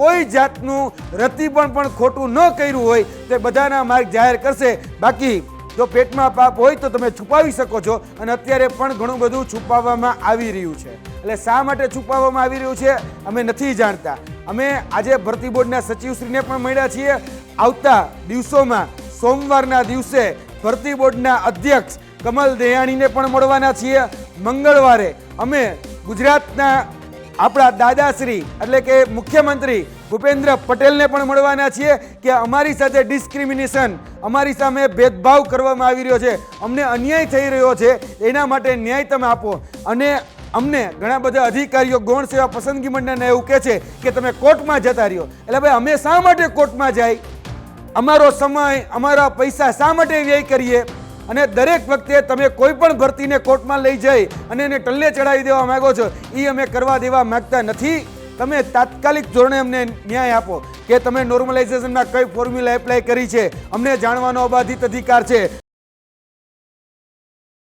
કોઈ જાતનું રતિપણ પણ ખોટું ન કર્યું હોય તે બધાના માર્ગ જાહેર કરશે. બાકી જો પેટમાં પાપ હોય તો તમે છુપાવી શકો છો, અને અત્યારે પણ ઘણું બધું છુપાવવામાં આવી રહ્યું છે. એટલે શા માટે છુપાવવામાં આવી રહ્યું છે અમે નથી જાણતા. અમે આજે ભરતી બોર્ડના સચિવશ્રીને પણ મળ્યા છીએ. આવતા દિવસોમાં સોમવારના દિવસે ભરતી બોર્ડના અધ્યક્ષ કમલ દયાણીને પણ મળવાના છીએ. મંગળવારે અમે ગુજરાતના આપણા દાદાશ્રી એટલે કે મુખ્યમંત્રી ભૂપેન્દ્ર પટેલને પણ મળવાના છીએ કે અમારી સાથે ડિસ્ક્રિમિનેશન, અમારી સામે ભેદભાવ કરવામાં આવી રહ્યો છે, અમને અન્યાય થઈ રહ્યો છે, એના માટે ન્યાય તમે આપો. અને અમને ઘણા બધા અધિકારીઓ ગૌણ સેવા પસંદગી મંડળને એવું કહે છે કે તમે કોર્ટમાં જતા રહ્યો. એટલે ભાઈ અમે શા માટે કોર્ટમાં જાય? અમારો સમય, અમારા પૈસા શા માટે વ્યય કરીએ? અને દરેક વખતે તમે કોઈ પણ ભરતીને કોર્ટમાં લઈ જઈ અને એને ટલ્લે ચડાવી દેવા માંગો છો, એ અમે કરવા દેવા માંગતા નથી. તમે તાત્કાલિક ધોરણે અમને ન્યાય આપો કે તમે નોર્મલાઇઝેશનમાં કઈ ફોર્મ્યુલા એપ્લાય કરી છે, અમને જાણવાનો અબાધિત અધિકાર છે.